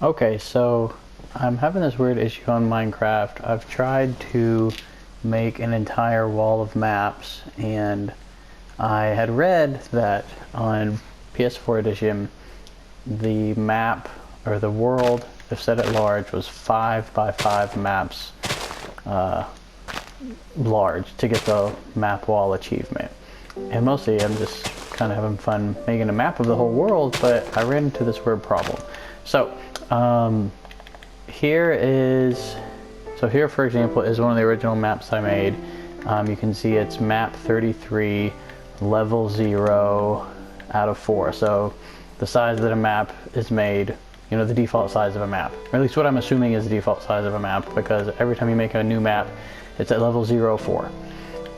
Okay, so I'm having this weird issue on Minecraft. I've tried to make an entire wall of maps, and I had read that on PS4 edition, the map or the world, if set at large, was 5 by 5 maps large to get the map wall achievement. And mostly I'm just kind of having fun making a map of the whole world, but I ran into this weird problem. So here is, here for example is one of the original maps I made. You can see it's map 33, level 0 out of 4. So the size that a map is made, you know, the default size of a map, or at least what I'm assuming is the default size of a map, because every time you make a new map, it's at level 04.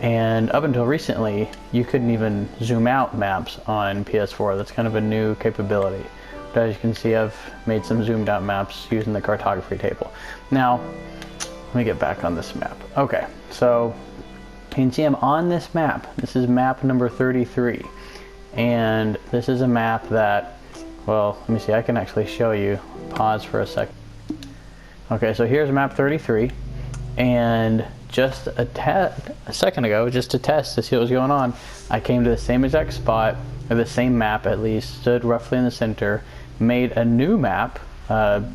And up until recently, you couldn't even zoom out maps on PS4. That's kind of a new capability. But as you can see, I've made some zoomed out maps using the cartography table. Now, let me get back on this map. Okay, so you can see I'm on this map. This is map number 33. And this is a map that, well, let me see, I can actually show you. Pause for a second. Okay, so here's map 33. And just a second ago, just to test to see what was going on, I came to the same exact spot, or the same map at least, stood roughly in the center, made a new map,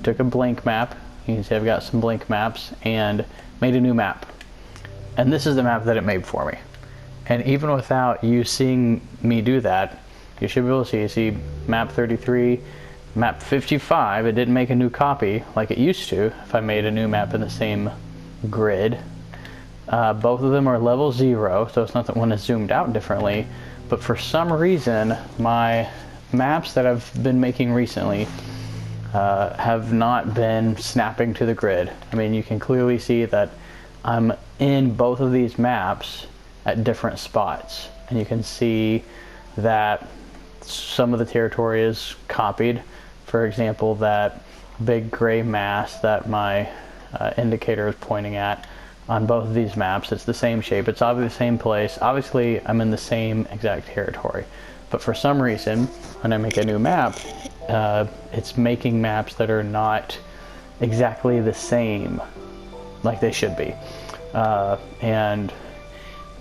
took a blank map, you can see I've got some blank maps, and made a new map. And this is the map that it made for me. And even without you seeing me do that, you should be able to see map 33, map 55, it didn't make a new copy like it used to if I made a new map in the same grid. Both of them are level 0, so it's not that one is zoomed out differently, but for some reason my maps that I've been making recently have not been snapping to the grid. I mean, you can clearly see that I'm in both of these maps at different spots, and you can see that some of the territory is copied. For example, that big gray mass that my indicator is pointing at on both of these maps, it's the same shape, it's obviously the same place. Obviously I'm in the same exact territory, but for some reason when I make a new map, it's making maps that are not exactly the same like they should be. And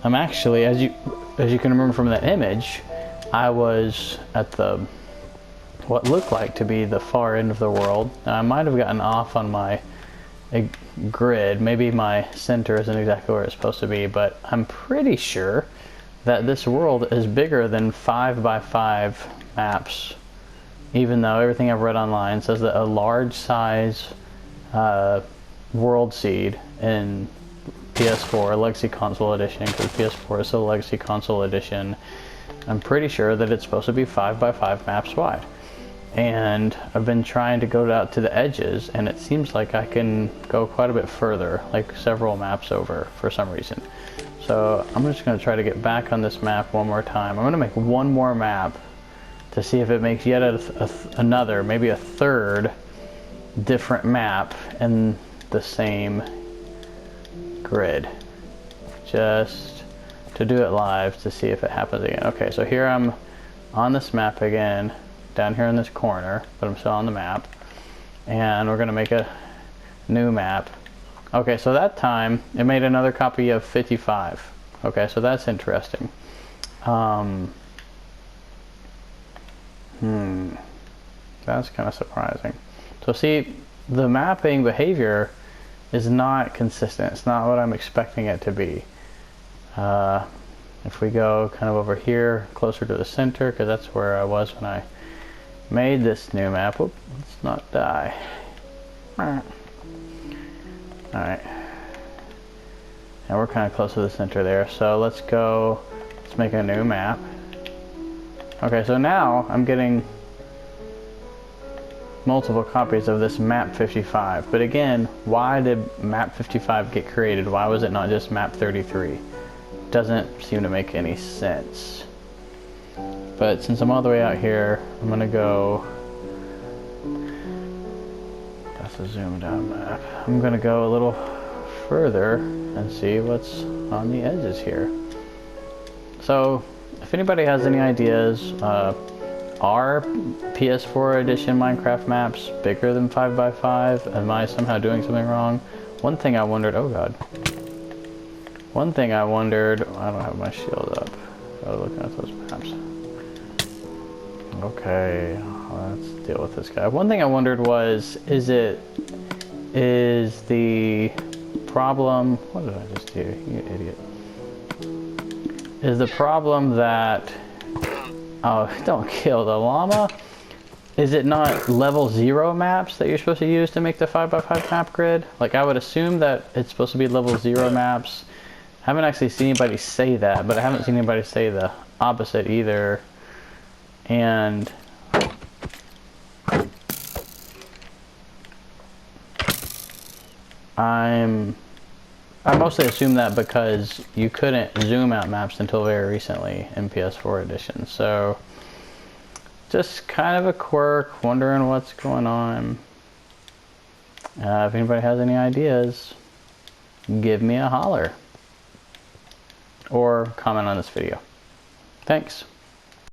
I'm actually, as you can remember from that image, I was at the what looked like to be the far end of the world. Now, I might have gotten off on my grid. Maybe my center isn't exactly where it's supposed to be, but I'm pretty sure that this world is bigger than 5 by 5 maps, even though everything I've read online says that a large size world seed in PS4 Legacy Console Edition, because PS4 is a Legacy Console Edition, I'm pretty sure that it's supposed to be 5 by 5 maps wide. And I've been trying to go out to the edges, and it seems like I can go quite a bit further, like several maps over for some reason. So I'm just going to try to get back on this map one more time. I'm going to make one more map to see if it makes yet another, maybe a third different map in the same grid, just to do it live to see if it happens again. Okay, so here I'm on this map again, down here in this corner, but I'm still on the map, and we're gonna make a new map. Okay, so that time it made another copy of 55. Okay, so that's interesting. That's kind of surprising. So see, the mapping behavior is not consistent. It's not what I'm expecting it to be. If we go kind of over here, closer to the center, because that's where I was when I made this new map. Whoop, let's not die. Alright. Now we're kind of close to the center there, so let's make a new map. Okay, so now I'm getting multiple copies of this map 55, but again, why did map 55 get created? Why was it not just map 33? Doesn't seem to make any sense. But since I'm all the way out here, I'm gonna go, that's a zoomed out map, I'm gonna go a little further and see what's on the edges here. So if anybody has any ideas Are PS4 edition Minecraft maps bigger than 5x5? Am I somehow doing something wrong? One thing I wondered, oh god. One thing I wondered, I don't have my shield up. I was looking at those maps. Okay, let's deal with this guy. One thing I wondered was, is the problem, what did I just do, you idiot. Is the problem that, oh, don't kill the llama. Is it not level 0 maps that you're supposed to use to make the 5x5 map grid? Like, I would assume that it's supposed to be level 0 maps. I haven't actually seen anybody say that, but I haven't seen anybody say the opposite either. And I mostly assume that because you couldn't zoom out maps until very recently in PS4 edition. So just kind of a quirk, wondering what's going on. If anybody has any ideas, give me a holler or comment on this video. Thanks.